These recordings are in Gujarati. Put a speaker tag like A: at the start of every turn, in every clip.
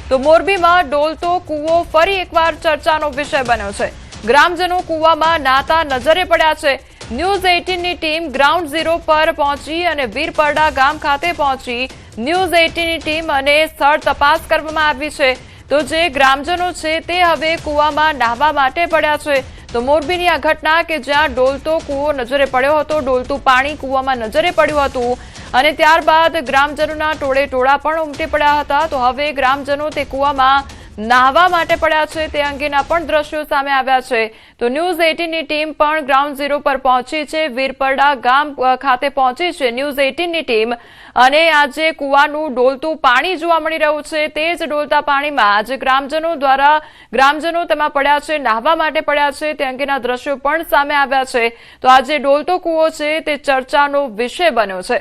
A: તો મોરબીમાં ડોલતો કૂવો ફરી એકવાર ચર્ચાનો વિષય બન્યો છે। ગ્રામજનો કૂવામાં નાતા નજરે પડ્યા છે। ન્યૂઝ 18ની ટીમ ગ્રાઉન્ડ ઝીરો પર પહોંચી અને વીરપરડા ગામ ખાતે પહોંચી ન્યૂઝ 18ની ટીમ અને સ્થળ તપાસ કરવામાં આવી છે। તો જે ગ્રામજનો છે તે હવે કૂવામાં નાહવા માટે પડ્યા છે। તો મોરબીની આ ઘટના કે જ્યાં ડોલતો કૂવો નજરે પડ્યો હતો, ડોલતું પાણી કૂવામાં નજરે પડ્યું હતું અને ત્યારબાદ ગ્રામજનોના ટોળે ટોળા પણ ઉમટી પડ્યા હતા। તો હવે ગ્રામજનો તે કૂવામાં નાહવા માટે પડ્યા છે તે અંગેના પણ દ્રશ્યો સામે આવ્યા છે। તો ન્યૂઝ 18ની ટીમ પણ ગ્રાઉન્ડ ઝીરો પર પહોંચી છે, વીરપરડા ગામ ખાતે પહોંચી છે ન્યૂઝ 18ની ટીમ અને આજે કૂવાનું ડોલતું પાણી જોવા મળી રહ્યું છે। તે જ ડોલતા પાણીમાં આજે ગ્રામજનો તેમાં પડ્યા છે, નાહવા માટે પડ્યા છે તે અંગેના દ્રશ્યો પણ સામે આવ્યા છે। તો આજે ડોલતો કૂવો છે તે ચર્ચાનો વિષય બન્યો છે।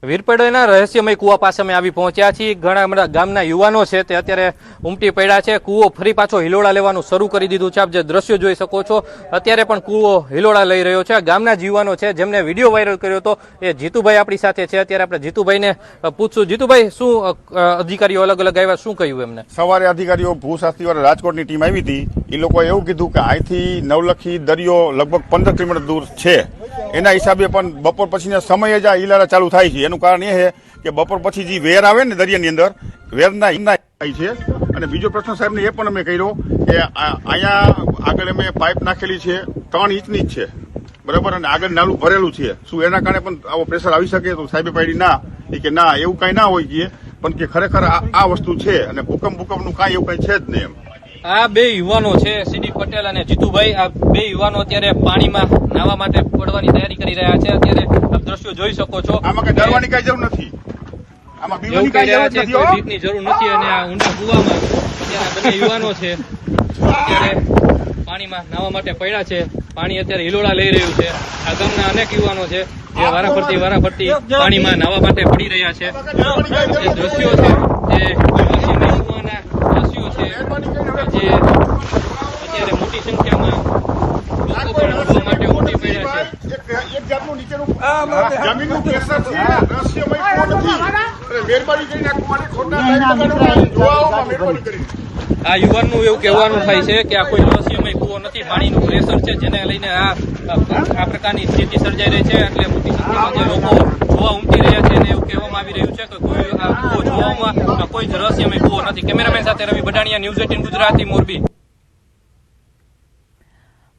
B: વીરપરડાના રહસ્યમય કૂવા પાસે અમે આવી પહોંચ્યા છીએ। ઘણા બધા ગામના યુવાનો છે તે અત્યારે ઉમટી પડ્યા છે। કૂવો ફરી પાછો હિલોડા લેવાનું શરૂ કરી દીધું છે। આપ જે દ્રશ્યો જોઈ શકો છો, અત્યારે પણ કૂવો હિલોડા લઈ રહ્યો છે। ગામના જ યુવાનો છે જેમને વિડીયો વાયરલ કર્યો હતો એ જીતુભાઈ આપણી સાથે છે। અત્યારે આપણે જીતુભાઈને પૂછશું। જીતુભાઈ, શું અધિકારીઓ અલગ અલગ આવ્યા, શું કહ્યું એમને?
C: સવારે અધિકારીઓ ભૂશાસ્ત્રીવાળા રાજકોટની ટીમ આવી હતી। એ લોકોએ એવું કીધું કે અહીંથી નવલખી દરિયો લગભગ 15 કિલોમીટર દૂર છે। એના હિસાબે પણ બપોર પછીના સમયે જ આ ઈલારા ચાલુ થાય છે। એનું કારણ એ છે કે બપોર પછી જે વેર આવે ને દરિયાની અંદર, વેરના હિન્ના થાય છે। અને બીજો પ્રશ્ન સાહેબને એ પણ અમે કર્યો કે અહીંયા આગળ અમે પાઇપ નાખેલી છે 3 ઇંચની જ છે, બરાબર, અને આગળ નાલું ભરેલું છે। શું એના કારણે પણ આવો પ્રેશર આવી શકે? તો સાહેબે પાડી ના, કે ના એવું કાંઈ ના હોય છે, પણ કે ખરેખર આ વસ્તુ છે અને ભૂકંપનું કાંઈ એવું કાંઈ છે જ નહીં એમ।
B: આ બે યુવાનો છે, સીડી પટેલ અને જીતુભાઈ, આ બે યુવાનો અત્યારે પાણીમાં નાહવા માટે પડવાની તૈયારી કરી રહ્યા છે। અત્યારે આપ દ્રશ્યો જોઈ શકો છો।
C: આમાં કઈ ડરવાની કઈ જરૂર નથી, આમાં બીવાની કઈ જરૂર નથી,
B: કોઈ બીકની જરૂર નથી। અને આ ઊંડા કૂવામાં અત્યારે બંને યુવાનો છે અત્યારે પાણીમાં નાહવા માટે પડ્યા છે। પાણી અત્યારે હિલોડા લઈ રહ્યું છે। આ ગામના અનેક યુવાનો છે જે વારાફરતી પાણીમાં નાહવા માટે પડી રહ્યા છે। જે દ્રશ્યો છે તે કૂવાના દ્રશ્યો છે જે અત્યારે મોટી સંખ્યામાં લોકો પણ જોવા માટે ઉમટી પડ્યા છે।
C: એક જાતનું નીચેનું જમીનનું પ્રેશર છે, રહસ્યમય કૂવો નથી। મહેરબાની કરીને આ કૂવાને ખોટા જોવામાં મહેરબાની કરીને
B: આ યુવાનનું એવું કહેવાનું થાય છે કે આ કોઈ રહસ્યમય કૂવો નથી, પાણીનું પ્રેશર છે જેને લઈને આ પ્રકારની સ્થિતિ સર્જાઈ રહી છે। એટલે મોટી સંખ્યામાં જે લોકો જોવા ઉમટી રહ્યા છે અને એવું કહેવામાં આવી રહ્યું છે કે કોઈ આ કૂવો જોવામાં કોઈ જ રહસ્યમય કૂવો નથી। કેમેરામેન સાથે રવિ બડાણીયા, ન્યૂઝ 18 ગુજરાતી, મોરબી।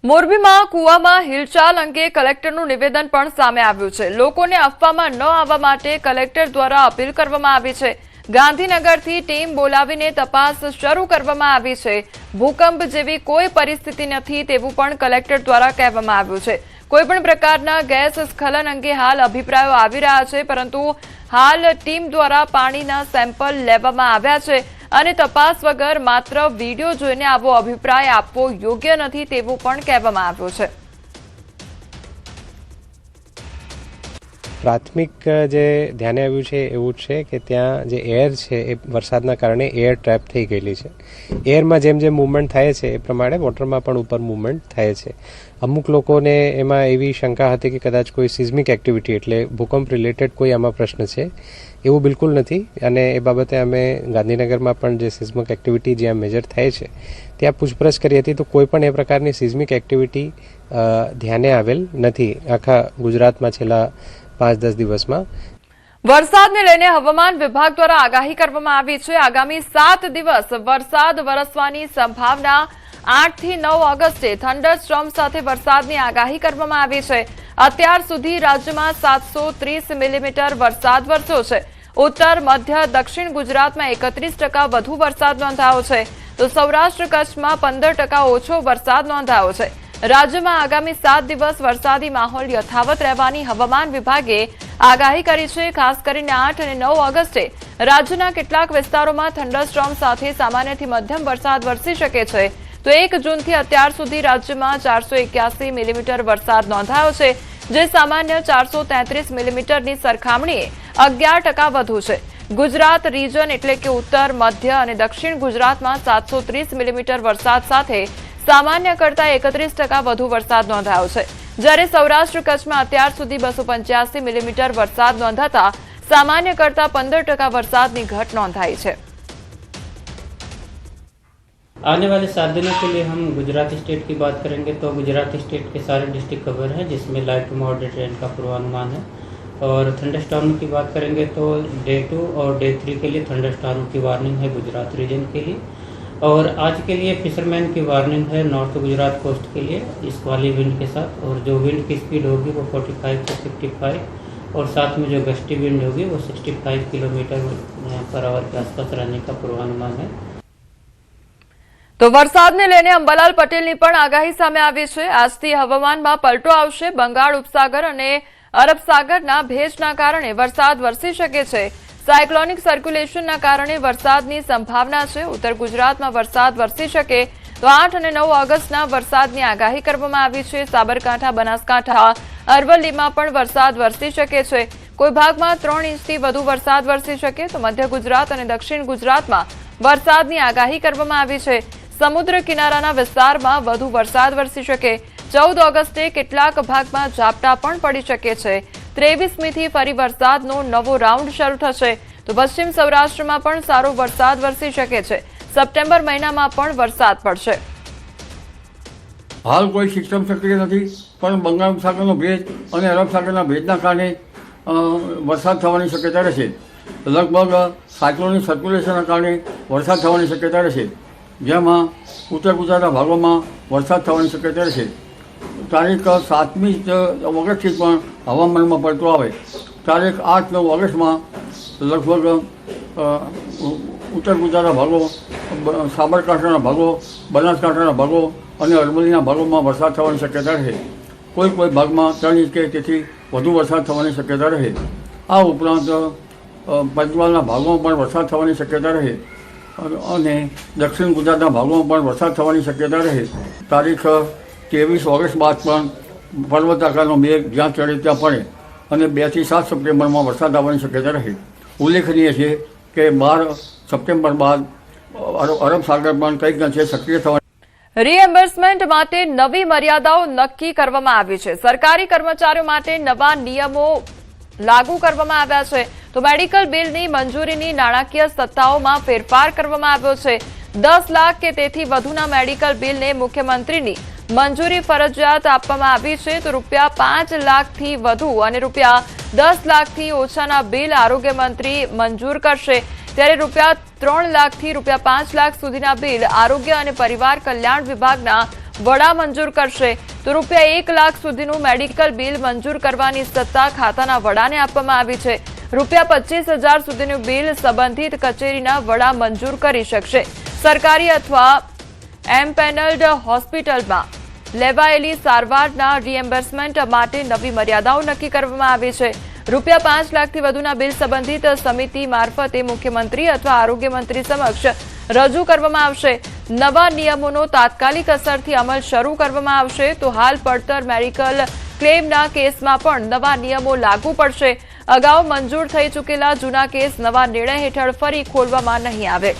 A: મોરબીમાં કૂવામાં હિલચાલ અંગે કલેક્ટરનું નિવેદન પણ સામે આવ્યું છે। લોકોને અફવામાં ન આવવા માટે કલેક્ટર દ્વારા અપીલ કરવામાં આવી છે। ગાંધીનગરથી ટીમ બોલાવીને તપાસ શરૂ કરવામાં આવી છે। ભૂકંપ જેવી કોઈ પરિસ્થિતિ નથી તેવું પણ કલેક્ટર દ્વારા કહેવામાં આવ્યું છે। કોઈપણ પ્રકારના ગેસ સ્ખલન અંગે હાલ અભિપ્રાયો આવી રહ્યા છે, પરંતુ હાલ ટીમ દ્વારા પાણીના સેમ્પલ લેવામાં આવ્યા છે અને તપાસ વગર માત્ર વિડીયો જોઈને આવો અભિપ્રાય આપવો યોગ્ય નથી તેવું પણ કહેવામાં આવ્યું છે।
D: પ્રાથમિક જે ધ્યાને આવ્યું છે એવું છે કે ત્યાં જે એર છે એ વરસાદના કારણે એર ટ્રેપ થઈ ગયેલી છે। એરમાં જેમ જેમ મૂવમેન્ટ થાય છે એ પ્રમાણે વોટરમાં પણ ઉપર મૂવમેન્ટ થાય છે। અમુક લોકોને એમાં એવી શંકા હતી કે કદાચ કોઈ સિઝમિક એક્ટિવિટી એટલે ભૂકંપ રિલેટેડ કોઈ આમાં પ્રશ્ન છે, એવું બિલકુલ નથી। અને એ બાબતે અમે ગાંધીનગરમાં પણ જે સિઝમિક એક્ટિવિટી જ્યાં મેજર થાય છે ત્યાં પૂછપરછ કરી હતી, તો કોઈ પણ એ પ્રકારની સિઝમિક એક્ટિવિટી ધ્યાને આવેલ નથી આખા ગુજરાતમાં છેલ્લા 5-10 દિવસમાં।
A: વરસાદને લઈને હવામાન વિભાગ દ્વારા આગાહી કરવામાં આવી છે। આગામી 7 દિવસ વરસાદ વરસવાની સંભાવના। 8 થી 9 ઓગસ્ટે થંડરસ્ટોર્મ સાથે વરસાદની આગાહી કરવામાં આવી છે। અત્યાર સુધી રાજ્યમાં 730 મિલીમીટર વરસાદ વરસ્યો છે। ઉત્તર, મધ્ય, દક્ષિણ ગુજરાતમાં 31% વધુ વરસાદ નોંધાયો છે, તો સૌરાષ્ટ્ર કચ્છમાં 15% ઓછો વરસાદ નોંધાયો છે। રાજ્યમાં આગામી 7 દિવસ વરસાદી માહોલ યથાવત રહેવાની હવામાન વિભાગે આગાહી કરી છે। ખાસ કરીને 8 અને 9 ઓગસ્ટે રાજ્યના કેટલાક વિસ્તારોમાં થંડરસ્ટોર્મ સાથે સામાન્યથી મધ્યમ વરસાદ વરસી શકે છે। તો 1 જૂનથી અત્યાર સુધી રાજ્યમાં 481 મિલીમીટર વરસાદ નોંધાયો છે, જે સામાન્ય 433 મિલીમીટરની સરખામણીએ 11% વધુ છે। ગુજરાત રીજન એટલે કે ઉત્તર, મધ્ય અને દક્ષિણ ગુજરાતમાં 730 મિલીમીટર વરસાદ સાથે સામાન્ય કરતા 31% વધુ વરસાદ નોંધાયો છે। જ્યારે સૌરાષ્ટ્ર કચ્છમાં અત્યાર સુધી 285 મિલીમીટર વરસાદ નોંધાતા સામાન્ય કરતા 15% વરસાદની ઘટ नोंधाई है।
E: आने वाले 7 दिनों के लिए हम गुजरात स्टेट की बात करेंगे तो गुजरात स्टेट के सारे डिस्ट्रिक्ट कवर हैं, जिसमें लाइट टू मॉडरेट रेन का पूर्वानुमान है। और थंडरस्टॉर्म की बात करेंगे तो डे 2 और डे 3 के लिए थंडरस्टॉर्म की वार्निंग है गुजरात रीजन के लिए। और आज के लिए फिशरमैन की वार्निंग है नॉर्थ गुजरात कोस्ट के लिए इस वाली विंड के साथ। और जो विंड की स्पीड होगी वो 45 से 55 और साथ में जो गस्टी विंड होगी वो 65 किलोमीटर पर आवर के आसपास रहने का पूर्वानुमान है।
A: तो वरसादने लईने अंबालाल पटेलनी पण आगाही सामे आवी छे। આજથી હવામાનમાં પલટો આવશે। બંગાળ ઉપસાગર અને અરબ સાગરના ભેજના કારણે વરસાદ વરસી શકે છે। સાયક્લોનિક સર્ક્યુલેશનના કારણે વરસાદની સંભાવના છે। ઉત્તર ગુજરાતમાં વરસાદ વરસી શકે તો 8 અને 9 ઓગસ્ટના વરસાદની આગાહી કરવામાં આવી છે। સાબરકાંઠા, બનાસકાંઠા, અરવલ્લીમાં પણ વરસાદ વરસી શકે છે। કોઈ ભાગમાં 3 ઇંચથી વધુ વરસાદ વરસી શકે તો મધ્ય ગુજરાત અને દક્ષિણ ગુજરાતમાં વરસાદની આગાહી કરવામાં આવી છે। સમુદ્ર કિનારાના વિસ્તારમાં વધુ વરસાદ વરસી શકે। 14 ઓગસ્ટે કેટલાક ભાગમાં ઝાપટા પણ પડી શકે છે। 23મીથી ફરી વરસાદનો નવો રાઉન્ડ શરૂ થશે તો પશ્ચિમ સૌરાષ્ટ્રમાં પણ સારો વરસાદ વરસી શકે છે। સપ્ટેમ્બર મહિનામાં પણ વરસાદ પડશે।
F: હાલ કોઈ સિસ્ટમ સક્રિય નથી, પણ બંગાળ ઉપસાગરનો ભેજ અને અરબ સાગરના ભેજના કારણે વરસાદ થવાની શક્યતા રહેશે। લગભગ સાયક્લોનિક સર્ક્યુલેશનના કારણે વરસાદ થવાની શક્યતા રહેશે, જેમાં ઉત્તર ગુજરાતના ભાગોમાં વરસાદ થવાની શક્યતા રહેશે। તારીખ 7મી ઓગસ્ટથી પણ હવામાનમાં પલટો આવે। તારીખ 8-9 ઓગસ્ટમાં લગભગ ઉત્તર ગુજરાતના ભાગો, સાબરકાંઠાના ભાગો, બનાસકાંઠાના ભાગો અને અરવલ્લીના ભાગોમાં વરસાદ થવાની શક્યતા રહે। કોઈ ભાગમાં 3 ઇંચ કે તેથી વધુ વરસાદ થવાની શક્યતા રહે। આ ઉપરાંત પંચમહાલના ભાગોમાં પણ વરસાદ થવાની શક્યતા રહે અને દક્ષિણ ગુજરાતના ભાગોમાં પણ વરસાદ થવાની શક્યતા રહે। તારીખ 23 ઓગસ્ટ બાદ પણ પર્વત આકારનો મેઘ જ્યાં ચડે ત્યાં પડે અને 2 થી 7 સપ્ટેમ્બરમાં વરસાદ આવવાની શક્યતા રહે। ઉલ્લેખનીય છે કે 12 સપ્ટેમ્બર બાદ અરબ સાગર પણ કંઈક અંશે સક્રિય થવાની।
A: રીએમ્બર્સમેન્ટ માટે નવી મર્યાદાઓ નક્કી કરવામાં આવી છે। સરકારી કર્મચારીઓ માટે નવા નિયમો લાગુ કરવામાં આવ્યા છે તો મેડિકલ બિલની મંજૂરીની નાણાકીય સત્તાઓમાં ફેરફાર કરવામાં આવ્યો છે। 10 લાખ કે તેથી વધુના મેડિકલ બિલને મુખ્યમંત્રીની મંજૂરી ફરજિયાત આપવામાં આવી છે તો ₹5 લાખથી વધુ અને ₹10 લાખથી ઓછાના બિલ આરોગ્ય મંત્રી મંજૂર કરશે, ત્યારે ₹3 લાખથી ₹5 લાખ સુધીના બિલ આરોગ્ય અને પરિવાર કલ્યાણ વિભાગના વડા મંજૂર કરશે તો ₹1 લાખ સુધીનું મેડિકલ બિલ મંજૂર કરવાની સત્તા ખાતાના વડાને આપવામાં આવી છે। ₹25,000 સુધીનું બિલ સંબંધિત કચેરીના વડા મંજૂર કરી શકશે। સરકારી અથવા એમ્પેનલ્ડ હોસ્પિટલમાં લેવાયેલી સારવારના રીએમ્બર્સમેન્ટ માટે નવી મર્યાદાઓ નક્કી કરવામાં આવી છે। ₹5 લાખથી વધુના બિલ સંબંધિત સમિતિ મારફતે મુખ્યમંત્રી અથવા આરોગ્ય મંત્રી સમક્ષ રજૂ કરવામાં આવશે। નવા નિયમોનો તાત્કાલિક અસરથી અમલ શરૂ કરવામાં આવશે તો હાલ પડતર મેડિકલ ક્લેમના કેસમાં પણ નવા નિયમો લાગુ પડશે। અગાઉ મંજૂર થઈ ચૂકેલા જૂના કેસ નવા નિર્ણય હેઠળ ફરી ખોલવામાં નહીં આવે।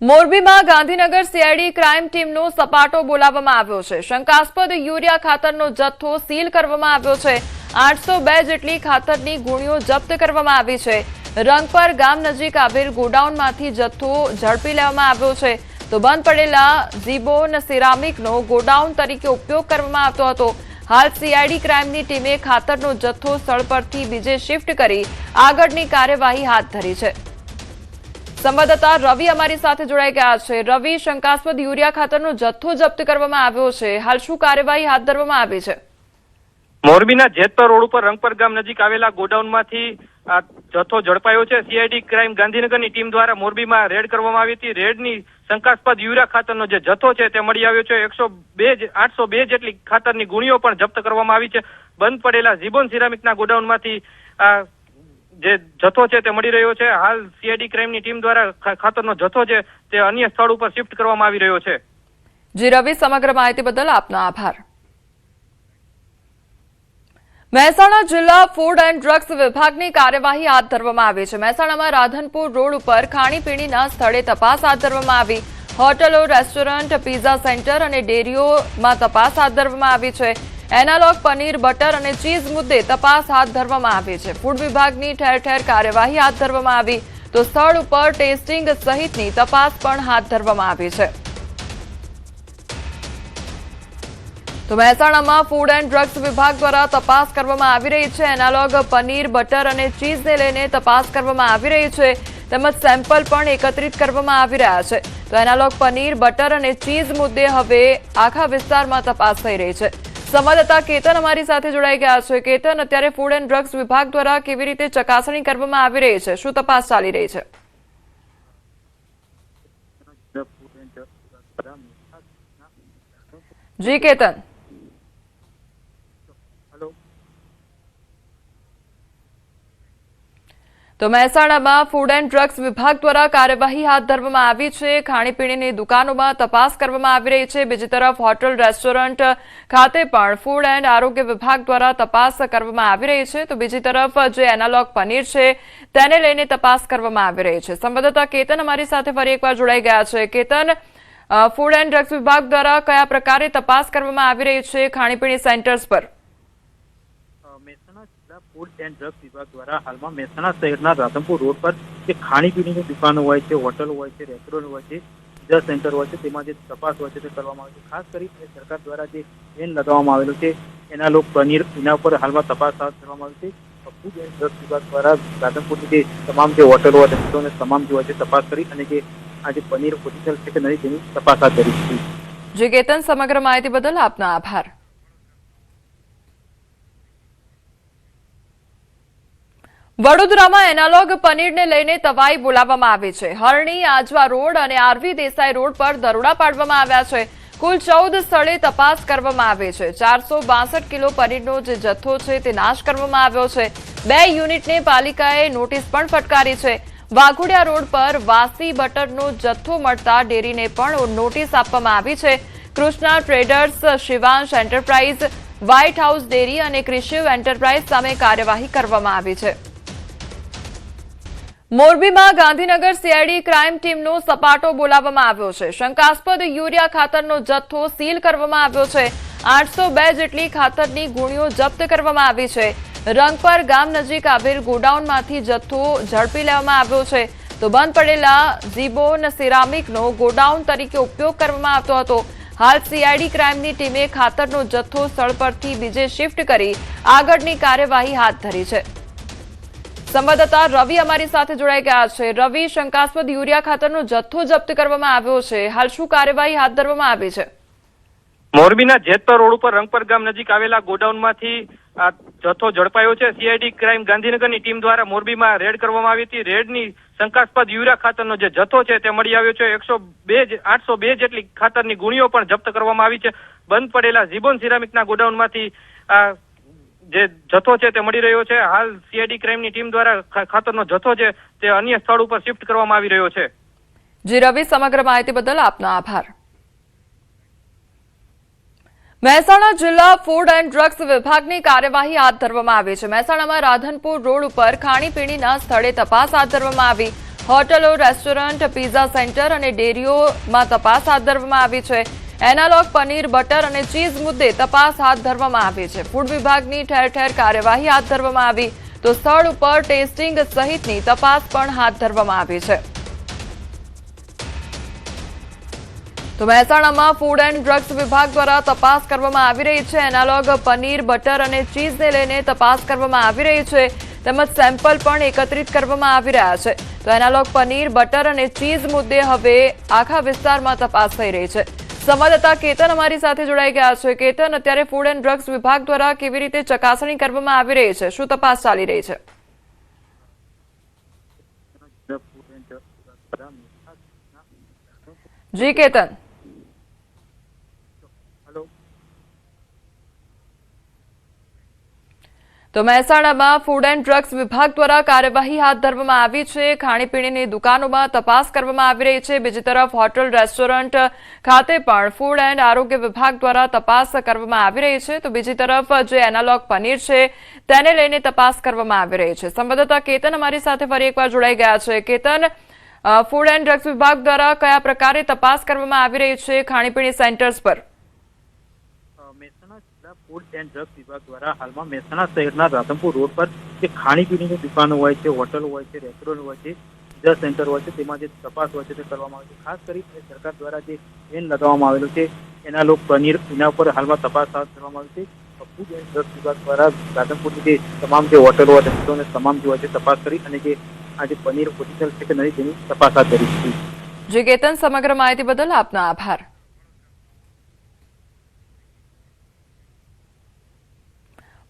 A: મોરબીમાં ગાંધીનગર સીઆઈડી ક્રાઇમ ટીમનો સપાટો બોલાવવામાં આવ્યો છે। શંકાસ્પદ યુરિયા ખાતરનો જથ્થો સીલ કરવામાં આવ્યો છે। 802 જેટલી ખાતરની ગુણીઓ જપ્ત કરવામાં આવી છે। રંગપર ગામ નજીક આવેલ ગોડાઉનમાંથી જથ્થો ઝડપી લેવામાં આવ્યો છે તો બંધ પડેલા ઝીબોન સિરામિકનો ગોડાઉન તરીકે ઉપયોગ કરવામાં આવતો હતો। હાલ સીઆઈડી ક્રાઇમની ટીમે ખાતરનો જથ્થો સ્થળ પરથી બીજે શિફ્ટ કરી આગળની કાર્યવાહી હાથ ધરી છે। સંવાદદાતા રવિ અમારી સાથે જોડાઈ ગયા છે। રવિ, શંકાસ્પદ યુરિયા ખાતરનો જથ્થો જપ્ત કરવામાં આવ્યો છે, હાલ શું કાર્યવાહી હાથ ધરવામાં આવી છે?
B: મોરબીના જેતપર રોડ ઉપર રંગપર ગામ નજીક આવેલા ગોડાઉનમાંથી આ જથ્થો ઝડપાયો છે। સીઆઈડી ક્રાઇમ ગાંધીનગરની ટીમ દ્વારા મોરબીમાં રેડ કરવામાં આવી હતી। રેડની શંકાસ્પદ યુરિયા ખાતરનો જે જથ્થો છે તે મળી આવ્યો છે। 802 જેટલી ખાતરની ગુણીઓ પણ જપ્ત કરવામાં આવી છે। બંધ પડેલા ઝીબોન સિરામિકના ગોડાઉનમાંથી જે જથ્થો છે તે મળી રહ્યો છે। હાલ સીઆઈડી ક્રાઇમની ટીમ દ્વારા ખાતરનો જથ્થો છે તે અન્ય સ્થળ ઉપર શિફ્ટ કરવામાં આવી રહ્યો છે।
A: જી રવિ, સમગ્ર માહિતી બદલ આપનો આભાર। મહેસાણા જિલ્લા ફૂડ એન્ડ ડ્રગ્સ વિભાગની કાર્યવાહી હાથ ધરવામાં આવી છે। મહેસાણામાં રાધનપુર રોડ ઉપર ખાણીપીણીના સ્થળે તપાસ હાથ ધરવામાં આવી। હોટલો, રેસ્ટોરન્ટ, પીઝા સેન્ટર અને ડેરીઓમાં તપાસ હાથ ધરવામાં આવી છે. એનાલોગ પનીર, બટર અને ચીઝ મુદ્દે તપાસ હાથ ધરવામાં આવી છે. ફૂડ વિભાગની ઠેર ઠેર કાર્યવાહી હાથ ધરવામાં આવી તો સ્થળ ઉપર ટેસ્ટિંગ સહિતની તપાસ પણ હાથ ધરવામાં આવી છે. તો મહેસાણામાં ફૂડ એન્ડ ડ્રગ્સ વિભાગ દ્વારા તપાસ કરવામાં આવી રહી છે. એનાલોગ પનીર, બટર અને ચીઝને લઈને તપાસ કરવામાં આવી રહી છે તેમજ સેમ્પલ પણ એકત્રિત કરવામાં આવી રહ્યા છે. તો એનાલોગ પનીર, બટર અને ચીઝ મુદ્દે હવે આખા વિસ્તારમાં તપાસ થઈ રહી છે. સંવાદદાતા કેતન અમારી સાથે જોડાઈ ગયા છે. કેતન, અત્યારે ફૂડ એન્ડ ડ્રગ્સ વિભાગ દ્વારા કેવી રીતે ચકાસણી કરવામાં આવી રહી છે? શું તપાસ ચાલી રહી છે? જી કેતન. તો મહેસાણામાં ફૂડ એન્ડ ડ્રગ્સ વિભાગ દ્વારા કાર્યવાહી હાથ ધરવામાં આવી છે. ખાણીપીણીની દુકાનોમાં તપાસ કરવામાં આવી રહી છે. બીજી તરફ હોટલ, રેસ્ટોરન્ટ ખાતે પણ ફૂડ એન્ડ આરોગ્ય વિભાગ દ્વારા તપાસ કરવામાં આવી રહી છે. તો બીજી તરફ જે એનાલોગ પનીર છે તેને લઈને તપાસ કરવામાં આવી રહી છે. સંવાદદાતા કેતન અમારી સાથે ફરી એકવાર જોડાઈ ગયા છે. કેતન, ફૂડ એન્ડ ડ્રગ્સ વિભાગ દ્વારા કયા પ્રકારે તપાસ કરવામાં આવી રહી છે ખાણીપીણી સેન્ટર્સ પર?
G: મહેસાણા જિલ્લા ફૂડ એન્ડ ડ્રગ્સ વિભાગ દ્વારા હાલમાં મહેસાણા શહેરના રાધનપુર રોડ પર જે ખાણીપીણીની દુકાનો હોય છે, હોટલ હોય છે, રેસ્ટોરન્ટ હોય છે, પીઝા સેન્ટર હોય છે, તેમાં જે તપાસ હોય છે તે કરવામાં આવે છે. ખાસ કરીને સરકાર દ્વારા જે બેન લગાવવામાં આવેલો છે એનાલોગ પનીર, એના ઉપર હાલમાં તપાસ હાથ ધરવામાં આવી છે. ફૂડ એન્ડ ડ્રગ્સ વિભાગ દ્વારા રાધનપુરની જે તમામ જે હોટલો, રેસ્ટોરન્ટ તમામ જે હોય છે તપાસ કરી અને જે આ જે પનીર ઓરિજિનલ છે કે નહીં તેની તપાસ હાથ ધરી છે.
A: જી કેતન, સમગ્ર માહિતી બદલ આપનો આભાર. વડોદરામાં એનાલોગ પનીરને લઈને તવાઈ બોલાવવામાં આવી છે. હરણી, આજવા રોડ અને આરવી દેસાઈ રોડ પર દરોડા પાડવામાં આવ્યા છે. કુલ 14 સ્થળે તપાસ કરવામાં આવી છે. 462 કિલો પનીરનો જે જથ્થો છે તે નાશ કરવામાં આવ્યો છે. 2 યુનિટને પાલિકાએ નોટિસ પણ ફટકારી છે. વાઘોડિયા રોડ પર વાસી બટરનો જથ્થો મળતા ડેરીને પણ નોટિસ આપવામાં આવી છે. Krishna traders, Shivansh enterprise, white house dairy અને ક્રિશિવ એન્ટરપ્રાઇઝ સામે કાર્યવાહી કરવામાં આવી છે. મોરબીમાં ગાંધીનગર સીઆઈડી ક્રાઇમ ટીમનો સપાટો બોલાવવામાં આવ્યો છે. શંકાસ્પદ યુરિયા ખાતરનો જથ્થો સીલ કરવામાં આવ્યો છે. 802 જેટલી ખાતરની ગુણીઓ જપ્ત કરવામાં આવી છે. રંગપર ગામ નજીક આવેલ ગોડાઉનમાંથી જથ્થો ઝડપી લેવામાં આવ્યો છે. તો બંધ પડેલા ઝીબોન સિરામિકનો ગોડાઉન તરીકે ઉપયોગ કરવામાં આવતો હતો. હાલ સીઆઈડી ક્રાઇમની ટીમે ખાતરનો જથ્થો સ્થળ પરથી બીજે શિફ્ટ કરી આગળની કાર્યવાહી હાથ ધરી છે. સંવાદદાતા રવિ અમારી સાથે જોડાઈ ગયા છે. રવિ, શંકાસ્પદ યુરિયા ખાતરનો જથ્થો જપ્ત કરવામાં આવ્યો છે. હાલ શું કાર્યવાહી હાથ ધરવામાં આવી છે?
B: મોરબીના જેતપર રોડ ઉપર રંગપર ગામ નજીક આવેલા ગોડાઉનમાંથી આ જથ્થો ઝડપાયો છે. સીઆઈડી ક્રાઇમ ગાંધીનગરની ટીમ દ્વારા મોરબીમાં રેડ કરવામાં આવી હતી. રેડની શંકાસ્પદ યુરિયા ખાતરનો જે જથ્થો છે તે મળી આવ્યો છે. 802 જેટલી ખાતરની ગુણીઓ પણ જપ્ત કરવામાં આવી છે. બંધ પડેલા ઝીબોન સિરામિકના ગોડાઉનમાંથી જે જથ્થો છે તે મળી રહ્યો છે. હાલ સીઆઈડી ક્રાઇમની ટીમ દ્વારા ખાતરનો જથ્થો છે તે અન્ય સ્થળ ઉપર શિફ્ટ કરવામાં આવી રહ્યો છે.
A: જી રવિ, સમગ્ર માહિતી બદલ આપનો આભાર. મહેસાણા જિલ્લા ફૂડ એન્ડ ડ્રગ્સ વિભાગની કાર્યવાહી હાથ ધરવામાં આવી છે. મહેસાણામાં રાધનપુર રોડ ઉપર ખાણીપીણીના સ્થળે તપાસ હાથ ધરવામાં આવી. હોટલો, રેસ્ટોરન્ટ, પીઝા સેન્ટર અને ડેરીઓમાં તપાસ હાથ ધરવામાં આવી છે. એનાલોગ પનીર, બટર અને ચીઝ મુદ્દે તપાસ હાથ ધરવામાં આવી છે. ફૂડ વિભાગની ઠેર ઠેર કાર્યવાહી હાથ ધરવામાં આવી તો સ્થળ ઉપર ટેસ્ટિંગ સહિતની તપાસ પણ હાથ ધરવામાં આવી છે. તો મહેસાણામાં ફૂડ એન્ડ ડ્રગ્સ વિભાગ દ્વારા તપાસ કરવામાં આવી રહી છે. એનાલોગ પનીર, બટર અને ચીઝને લઈને તપાસ કરવામાં આવી રહી છે તેમજ સેમ્પલ પણ એકત્રિત કરવામાં આવી રહ્યા છે. તો એનાલોગ પનીર, બટર અને ચીઝ મુદ્દે હવે આખા વિસ્તારમાં તપાસ થઈ રહી છે. સંવાદદાતા કેતન અમારી સાથે જોડાઈ ગયા છે. કેતન, અત્યારે ફૂડ એન્ડ ડ્રગ્સ વિભાગ દ્વારા કેવી રીતે ચકાસણી કરવામાં આવી રહી છે? શું તપાસ ચાલી રહી છે? જી કેતન. તો મહેસાણામાં ફૂડ એન્ડ ડ્રગ્સ વિભાગ દ્વારા કાર્યવાહી હાથ ધરવામાં આવી છે. ખાણીપીણીની દુકાનોમાં તપાસ કરવામાં આવી રહી છે. બીજી તરફ હોટલ, રેસ્ટોરન્ટ ખાતે પણ ફૂડ એન્ડ આરોગ્ય વિભાગ દ્વારા તપાસ કરવામાં આવી રહી છે. તો બીજી તરફ જે એનાલોગ પનીર છે તેને લઈને તપાસ કરવામાં આવી રહી છે. સંવાદદાતા કેતન અમારી સાથે ફરી એકવાર જોડાઈ ગયા છે. કેતન, ફૂડ એન્ડ ડ્રગ્સ વિભાગ દ્વારા કયા પ્રકારે તપાસ કરવામાં આવી રહી છે ખાણીપીણી સેન્ટર્સ પર?
G: મહેસાણા જિલ્લા ફૂડ એન્ડ ડ્રગ્સ વિભાગ દ્વારા હાલમાં મહેસાણા શહેરના રાધનપુર રોડ પર જે ખાણીપીણીની દુકાનો હોય છે, હોટલ હોય છે, રેસ્ટોરન્ટ હોય છે, પીઝા સેન્ટર હોય છે, તેમાં જે તપાસ હોય છે તે કરવામાં આવે છે. ખાસ કરીને સરકાર દ્વારા જે બેન લગાવવામાં આવેલું છે એનાલોગ પનીર, એના ઉપર હાલમાં તપાસ હાથ ધરવામાં આવી છે. ફૂડ એન્ડ ડ્રગ્સ વિભાગ દ્વારા રાધનપુરની જે તમામ જે હોટલો હોય, રેસ્ટોરન્ટ તમામ જે હોય છે તપાસ કરી અને જે આ જે પનીર ઓરિજિનલ છે કે નહીં તેની તપાસ હાથ ધરી છે.
A: જી કેતન, સમગ્ર માહિતી બદલ આપનો આભાર.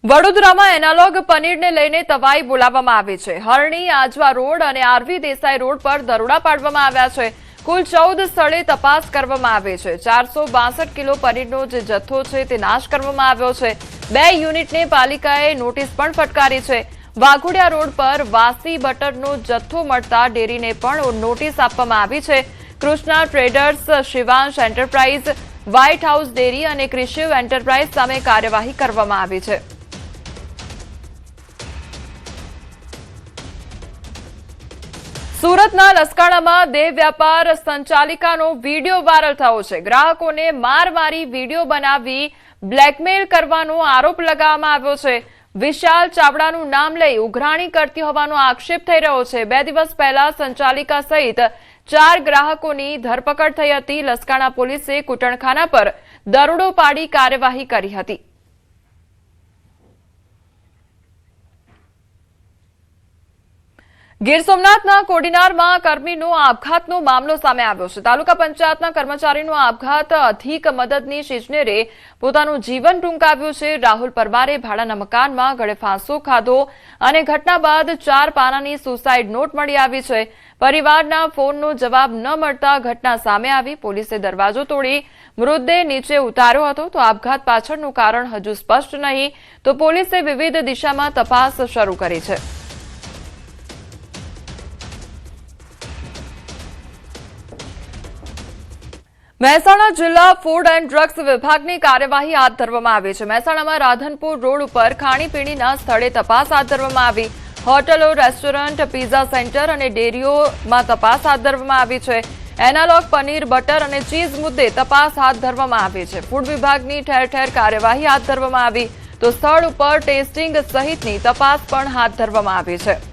A: વડોદરામાં એનાલોગ પનીરને લઈને તવાઈ બોલાવવામાં આવી છે. હરણી, આજવા રોડ અને આરવી દેસાઈ રોડ પર દરોડા પાડવામાં આવ્યા છે. કુલ 14 સ્થળે તપાસ કરવામાં આવી છે. 462 કિલો પનીરનો જે જથ્થો છે તે નાશ કરવામાં આવ્યો છે. 2 યુનિટને પાલિકાએ નોટિસ પણ ફટકારી છે. વાઘોડિયા રોડ પર વાસી બટરનો જથ્થો મળતા ડેરીને પણ નોટિસ આપવામાં આવી છે. Krishna traders, Shivansh enterprise, white house dairy અને ક્રિશિવ એન્ટરપ્રાઇઝ સામે કાર્યવાહી કરવામાં આવી છે. સુરતના લસકાણામાં દેહ વ્યાપાર સંચાલિકાનો વિડીયો વાયરલ થયો છે. ગ્રાહકોને મારી વિડીયો બનાવી બ્લેકમેલ કરવાનો આરોપ લગાવવામાં આવ્યો છે. વિશાલ ચાવડાનું નામ લઈ ઉઘરાણી કરતી હોવાનો આક્ષેપ થઈ રહ્યો છે. 2 દિવસ પહેલા સંચાલિકા સહિત 4 ગ્રાહકોની ધરપકડ થઈ હતી. લસકાણા પોલીસે કૂટણખાના પર દરોડો પાડી કાર્યવાહી કરી હતી. ગીર સોમનાથના કોડીનારમાં કર્મીનો આપઘાતનો મામલો સામે આવ્યો છે. તાલુકા પંચાયતના કર્મચારીનો આપઘાત, અધિક મદદનીશ ઇજનેરે પોતાનું જીવન ટૂંકાવ્યું છે. રાહુલ પરમારે ભાડાના મકાનમાં ગળે ફાંસો ખાધો અને ઘટના બાદ 4 પાનાની સુસાઇડ નોટ મળી આવી છે. પરિવારના ફોનનો જવાબ ન મળતા ઘટના સામે આવી. પોલીસે દરવાજો તોડી મૃતદેહ નીચે ઉતાર્યો હતો. તો આપઘાત પાછળનું કારણ હજુ સ્પષ્ટ નહીં. તો પોલીસે વિવિધ દિશામાં તપાસ શરૂ કરી છે. મહેસાણા જિલ્લા ફૂડ એન્ડ ડ્રગ્સ વિભાગની કાર્યવાહી હાથ ધરવામાં આવી છે. મહેસાણામાં રાધનપુર રોડ ઉપર ખાણીપીણીના સ્થળે તપાસ હાથ ધરવામાં આવી. હોટલો, રેસ્ટોરન્ટ, પીઝા સેન્ટર અને ડેરીઓમાં તપાસ હાથ ધરવામાં આવી છે. એનાલોગ પનીર, બટર અને ચીઝ મુદ્દે તપાસ હાથ ધરવામાં આવી છે. ફૂડ વિભાગની ઠેર ઠેર કાર્યવાહી હાથ ધરવામાં આવી તો સ્થળ ઉપર ટેસ્ટિંગ સહિતની તપાસ પણ હાથ ધરવામાં આવી છે.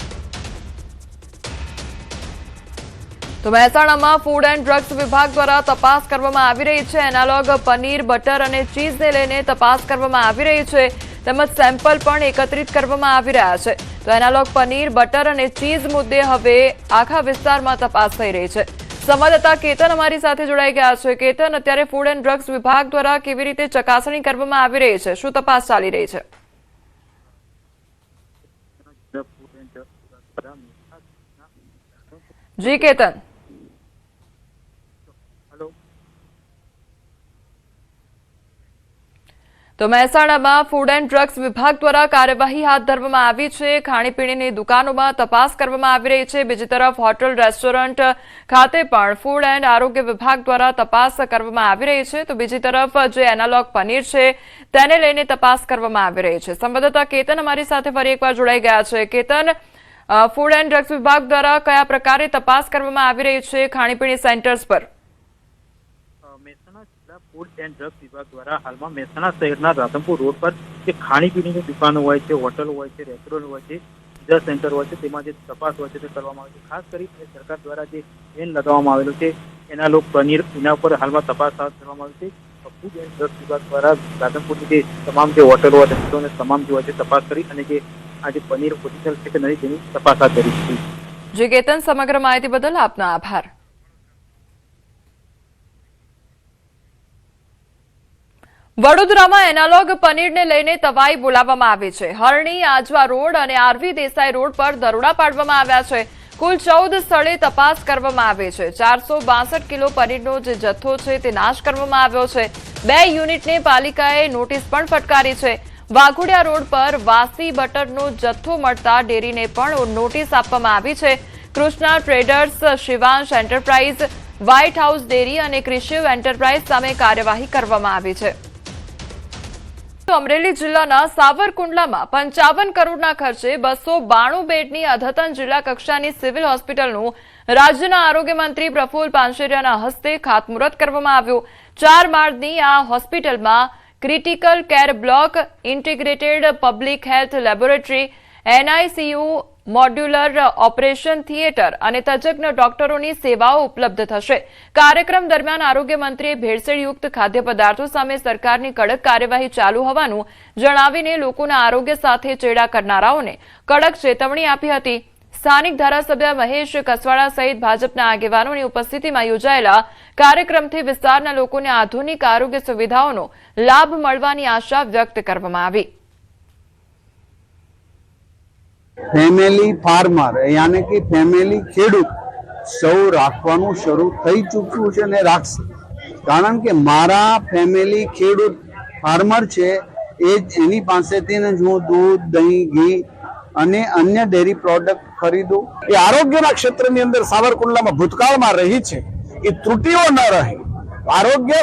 A: તો મહેસાણામાં ફૂડ એન્ડ ડ્રગ્સ વિભાગ દ્વારા તપાસ કરવામાં આવી રહી છે. એનાલોગ પનીર, બટર અને ચીઝને લઈને તપાસ કરવામાં આવી રહી છે. તેમજ સેમ્પલ પણ એકત્રિત કરવામાં આવી રહ્યા છે. તો એનાલોગ પનીર, બટર અને ચીઝ મુદ્દે હવે આખા વિસ્તારમાં તપાસ થઈ રહી છે. સંવાદદાતા કેતન અમારી સાથે જોડાઈ ગયા છે. કેતન, અત્યારે ફૂડ એન્ડ ડ્રગ્સ વિભાગ દ્વારા કેવી રીતે ચકાસણી કરવામાં આવી રહી છે? શું તપાસ ચાલી રહી છે? જી કેતન. તો મહેસાણામાં ફૂડ એન્ડ ડ્રગ્સ વિભાગ દ્વારા કાર્યવાહી હાથ ધરવામાં આવી છે. ખાણીપીણીની દુકાનોમાં તપાસ કરવામાં આવી રહી છે. બીજી તરફ હોટલ, રેસ્ટોરન્ટ ખાતે પણ ફૂડ એન્ડ આરોગ્ય વિભાગ દ્વારા તપાસ કરવામાં આવી રહી છે. તો બીજી તરફ જે એનાલોગ પનીર છે તેને લઈને તપાસ કરવામાં આવી રહી છે. સંવાદદાતા કેતન અમારી સાથે ફરી એકવાર જોડાઈ ગયા છે. કેતન, ફૂડ એન્ડ ડ્રગ્સ વિભાગ દ્વારા કયા પ્રકારે તપાસ કરવામાં આવી રહી છે ખાણીપીણી સેન્ટર્સ પર?
G: મહેસાણા જિલ્લા ફૂડ એન્ડ ડ્રગ્સ વિભાગ દ્વારા હાલમાં મહેસાણા શહેરના રાધનપુર રોડ પર જે ખાણીપીણીની દુકાનો હોય છે, હોટલ હોય છે, રેસ્ટોરન્ટ હોય છે, પીઝા સેન્ટર હોય છે, તેમાં જે તપાસ હોય છે તે કરવામાં આવે છે. ખાસ કરીને સરકાર દ્વારા જે બેન લગાવવામાં આવેલું છે એનાલોગ પનીર, એના ઉપર હાલમાં તપાસ હાથ ધરવામાં આવી છે. ફૂડ એન્ડ ડ્રગ્સ વિભાગ દ્વારા રાધનપુરની જે તમામ જે હોટલો હોય, રેસ્ટોરન્ટ તમામ જે હોય છે તપાસ કરી અને જે આ જે પનીર ઓરિજિનલ છે કે નહીં તેની તપાસ હાથ ધરી છે.
A: જી કેતન, સમગ્ર માહિતી બદલ આપનો આભાર. વડોદરામાં એનાલોગ પનીરને લઈને તવાઈ બોલાવવામાં આવી છે. હરણી, આજવા રોડ અને આરવી દેસાઈ રોડ પર દરોડા પાડવામાં આવ્યા છે. કુલ 14 સ્થળે તપાસ કરવામાં આવી છે. 462 કિલો પનીરનો જે જથ્થો છે તે નાશ કરવામાં આવ્યો છે. 2 યુનિટને પાલિકાએ નોટિસ પણ ફટકારી છે. વાઘોડિયા રોડ પર વાસી બટરનો જથ્થો મળતા ડેરીને પણ નોટિસ આપવામાં આવી છે. Krishna traders, Shivansh enterprise, white house dairy અને ક્રિશિવ એન્ટરપ્રાઇઝ સામે કાર્યવાહી કરવામાં આવી છે. અમરેલી જિલ્લાના સાવરકુંડલામાં 55 કરોડના ખર્ચે 292 બેડની અદ્યતન જિલ્લા કક્ષાની સિવિલ હોસ્પિટલનું રાજ્યના આરોગ્ય મંત્રી પ્રફુલ્લ પાનસેરિયાના હસ્તે ખાતમુહૂર્ત કરવામાં આવ્યું. 4 માળની આ હોસ્પિટલમાં critical care block, integrated public health laboratory, NICU, modular operation theatre અને તજજ્ઞ ડોક્ટરોની સેવાઓ ઉપલબ્ધ થશે. કાર્યક્રમ દરમિયાન આરોગ્ય મંત્રીએ ભેળસેળયુક્ત ખાદ્ય પદાર્થો સામે સરકારની કડક કાર્યવાહી ચાલુ હોવાનું જણાવીને લોકોના આરોગ્ય સાથે ચેડા કરનારાઓને કડક ચેતવણી આપી હતી. સ્થાનિક ધારાસભ્ય મહેશ કસવાડા સહિત ભાજપના આગેવાનોની ઉપસ્થિતિમાં યોજાયેલા કાર્યક્રમથી વિસ્તારના લોકોને આધુનિક આરોગ્ય સુવિધાઓનો લાભ મળવાની આશા વ્યક્ત કરવામાં આવી.
H: ફેમિલી ફાર્મર યાની કે ફેમિલી ખેડૂત સૌ રાખવાનું શરૂ થઈ ચૂક્યું છે અને રાખશે. કારણ કે મારા ફેમિલી ખેડૂત ફાર્મર છે, એની પાસેથી જ હું દૂધ, દહીં, ઘી અને અન્ય ડેરી પ્રોડક્ટ ખરીદું. એ આરોગ્યના ક્ષેત્રની અંદર સાવરકુંડલામાં ભૂતકાળમાં રહી છે, એ ત્રુટીઓ ન રહે. આરોગ્ય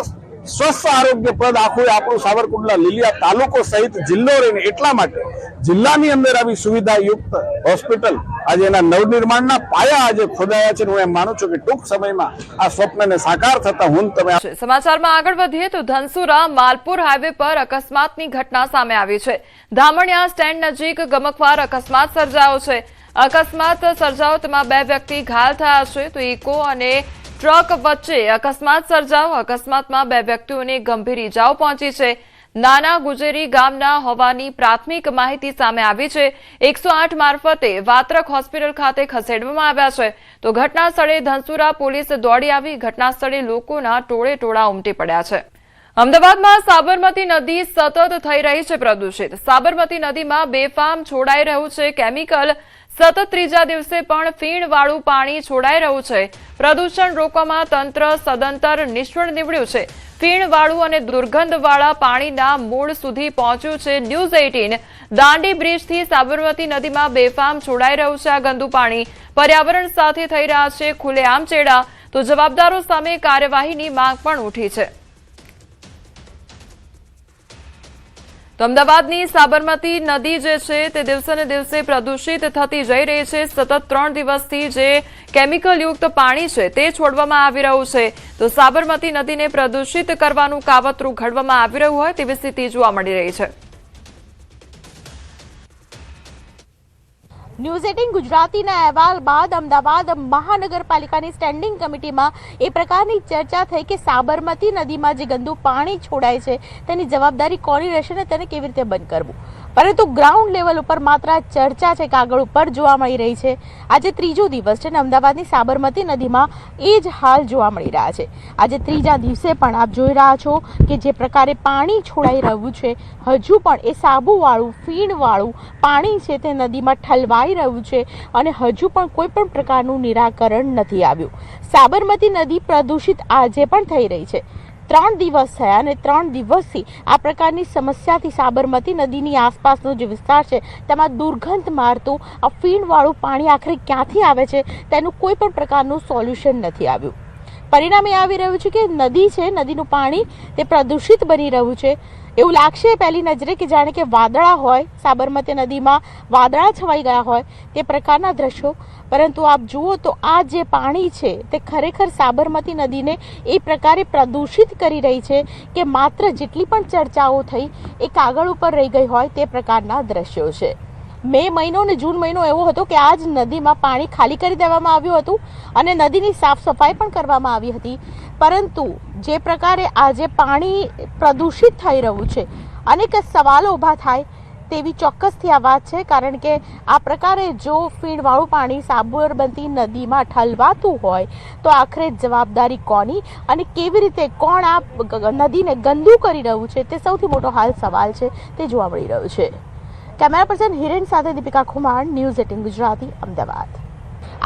H: સ્વસ્થ આરોગ્યપ્રદ આખું આપણું સાવરકુંડલા લીલિયા તાલુકો સહિત જિલ્લો રહીને એટલા માટે જિલ્લાની અંદર આવી સુવિધાયુક્ત હોસ્પિટલ આજે એના નવનિર્માણના પાયા આજે ખોદાયા છે. હું એમ માનું છું કે ટૂંક સમયમાં આ સ્વપ્નને સાકાર થતા હું તમે.
A: સમાચારમાં આગળ વધીએ તો ધનસુરા માલપુર હાઈવે પર અકસ્માતની ઘટના સામે આવી છે. ધામણિયા સ્ટેન્ડ નજીક ગમખ્વાર અકસ્માત સર્જાયો છે. અકસ્માત સર્જાયો તેમાં 2 વ્યક્તિ ઘાયલ થયા છે તો ઇકો અને ટ્રક વચ્ચે અકસ્માત સર્જાયો. અકસ્માતમાં 2 વ્યક્તિઓને ગંભીર ઇજાઓ પહોંચી છે. નાના ગુજેરી ગામના હોવાની પ્રાથમિક માહિતી સામે આવી છે. 108 મારફતે વાત્રક હોસ્પિટલ ખાતે ખસેડવામાં આવ્યા છે તો ઘટના સ્થળે ધનસુરા પોલીસ દોડી આવી. ઘટના સ્થળે લોકોના ટોળે ટોળા ઉમટી પડ્યા છે. અમદાવાદમાં સાબરમતી નદી સતત થઈ રહી છે પ્રદૂષિત. સાબરમતી નદીમાં બેફામ છોડાઈ રહ્યું છે કેમિકલ. સતત 3જા દિવસે પણ ફીણવાળું પાણી છોડાઈ રહ્યું છે. પ્રદૂષણ રોકવામાં તંત્ર સદંતર નિષ્ફળ નીવડ્યું છે. ફીણવાળું અને દુર્ગંધવાળા પાણીના મૂળ સુધી પહોંચ્યું છે ન્યૂઝ 18. દાંડી બ્રિજથી સાબરમતી નદીમાં બેફામ છોડાઈ રહ્યું છે આ ગંદુ પાણી. પર્યાવરણ સાથે થઈ રહ્યા છે ખુલ્લેઆમ ચેડા તો જવાબદારો સામે કાર્યવાહીની માંગ પણ ઉઠી છે. તો અમદાવાદની સાબરમતી નદી જે છે તે દિવસે ને દિવસે પ્રદૂષિત થતી જઈ રહી છે. સતત 3 દિવસથી જે કેમિકલયુક્ત પાણી છે તે છોડવામાં આવી રહ્યું છે તો સાબરમતી નદીને પ્રદૂષિત કરવાનું કાવતરું ઘડવામાં આવી રહ્યું હોય તેવી સ્થિતિ જોવા મળી રહી છે.
I: ન્યૂઝ 18 ગુજરાતીના અહેવાલ બાદ અમદાવાદ મહાનગરપાલિકાની સ્ટેન્ડિંગ કમિટીમાં એ પ્રકારની ચર્ચા થઈ કે સાબરમતી નદીમાં જે ગંદુ પાણી છોડાય છે તેની જવાબદારી કોની રહેશે અને તેને કેવી રીતે બંધ કરવું. પરંતુ ગ્રાઉન્ડ લેવલ ઉપર માત્ર ચર્ચા છે, કાગળ ઉપર જોવા મળી રહી છે. આજે 3જો દિવસ છે અને અમદાવાદની સાબરમતી નદીમાં એ જ હાલ જોવા મળી રહ્યા છે. આજે 3જા દિવસે પણ આપ જોઈ રહ્યા છો કે જે પ્રકારે પાણી છોડાઈ રહ્યું છે હજુ પણ એ સાબુવાળું ફીણવાળું પાણી છે તે નદીમાં ઠલવાઈ રહ્યું છે અને હજુ પણ કોઈ પણ પ્રકારનું નિરાકરણ નથી આવ્યું. સાબરમતી નદી પ્રદૂષિત આજે પણ થઈ રહી છે. 3 દિવસ થયા અને 3 દિવસથી આ પ્રકારની સમસ્યાથી સાબરમતી નદીની આસપાસનો જે વિસ્તાર છે તેમાં દુર્ગંધ મારતું આ ફીણવાળું પાણી આખરે ક્યાંથી આવે છે તેનું કોઈ પણ પ્રકારનું સોલ્યુશન નથી આવ્યું. પરિણામ એ આવી રહ્યું છે કે નદી છે, નદીનું પાણી તે પ્રદૂષિત બની રહ્યું છે. એવું લાગશે પહેલી નજરે કે જાણે કે વાદળા હોય, સાબરમતી નદીમાં વાદળા છવાઈ ગયા હોય તે પ્રકારના દ્રશ્યો. પરંતુ આપ જુઓ તો આ જે પાણી છે તે ખરેખર સાબરમતી નદીને એ પ્રકારે પ્રદૂષિત કરી રહી છે કે માત્ર જેટલી પણ ચર્ચાઓ થઈ એ કાગળ ઉપર રહી ગઈ હોય તે પ્રકારના દ્રશ્યો છે. મે મહિનો અને જૂન મહિનો એવો હતો કે આ જ નદીમાં પાણી ખાલી કરી દેવામાં આવ્યું હતું અને નદીની સાફ સફાઈ પણ કરવામાં આવી હતી. પરંતુ જે પ્રકારે આજે પાણી પ્રદૂષિત થઈ રહ્યું છે અનેક સવાલો ઊભા થાય તેવી ચોક્કસથી આ વાત છે. કારણ કે આ પ્રકારે જો ફીણવાળું પાણી સાબરમતી નદીમાં ઠલવાતું હોય તો આખરે જવાબદારી કોની અને કેવી રીતે કોણ આ નદીને ગંદુ કરી રહ્યું છે તે સૌથી મોટો હાલ સવાલ છે તે જોવા મળી રહ્યું છે. કેમેરા પર્સન હિરેન સાથે દીપિકા કુમાર, ન્યૂઝ 18 ગુજરાતી, અમદાવાદ.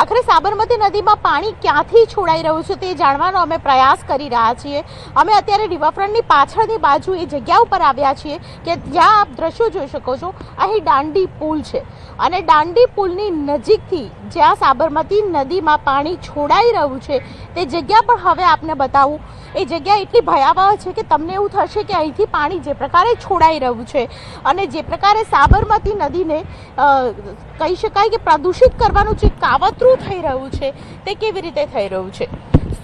I: આખરે સાબરમતી નદીમાં પાણી ક્યાંથી છોડાઈ રહ્યું છે તે જાણવાનો અમે પ્રયાસ કરી રહ્યા છીએ. અમે અત્યારે રિવરફ્રન્ટની પાછળની બાજુ એ જગ્યા ઉપર આવ્યા છીએ કે જ્યાં આપ દ્રશ્યો જોઈ શકો છો. અહીં દાંડી પુલ છે અને દાંડી પુલની નજીકથી જ્યાં સાબરમતી નદીમાં પાણી છોડાઈ રહ્યું છે તે જગ્યા પણ હવે આપને બતાવું. એ જગ્યા એટલી ભયાવહ છે કે તમને એવું થશે કે અહીંથી પાણી જે પ્રકારે છોડાઈ રહ્યું છે અને જે પ્રકારે સાબરમતી નદીને કહી શકાય કે પ્રદૂષિત કરવાનું જે કાવતરું કાવતરું થઈ રહ્યું છે તે કેવી રીતે થઈ રહ્યું છે?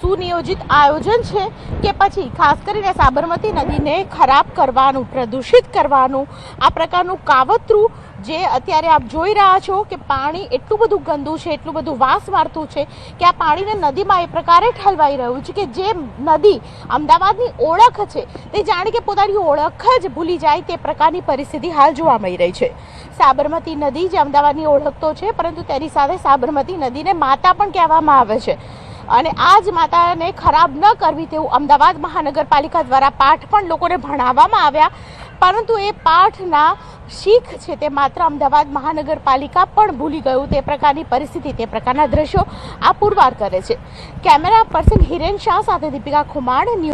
I: સુનિયોજિત આયોજન છે કે પછી ખાસ કરીને સાબરમતી નદીને ખરાબ કરવાનું, પ્રદૂષિત કરવાનું આ પ્રકારનું કાવતરું જે અત્યારે આપ જોઈ રહ્યા છો કે પાણી એટલું બધું ગંદુ છે, એટલું બધું વાસ મારતું છે કે આ પાણીને નદીમાં એ પ્રકારે ઠલવાઈ રહ્યું છે કે જે નદી અમદાવાદની ઓળખ છે તે જાણે કે પોતાની ઓળખ જ ભૂલી જાય તે પ્રકારની પરિસ્થિતિ હાલ જોવા મળી રહી છે. સાબરમતી નદી જે અમદાવાદની ઓળખ તો છે, પરંતુ તેની સાથે સાબરમતી નદીને માતા પણ કહેવામાં આવે છે અને આ જ માતાને ખરાબ ન કરવી તેવું અમદાવાદ મહાનગરપાલિકા દ્વારા પાઠ પણ લોકોને ભણાવવામાં આવ્યા, પરંતુ એ પાઠના શીખ છે તે માત્ર અમદાવાદ મહાનગરપાલિકા પણ ભૂલી ગયું તે પ્રકારની પરિસ્થિતિ, તે પ્રકારના દ્રશ્યો આ પુરવાર કરે છે. કેમેરા પર્સન હિરેન શાહ સાથે દીપિકા ખુમાણ, ન્યૂઝ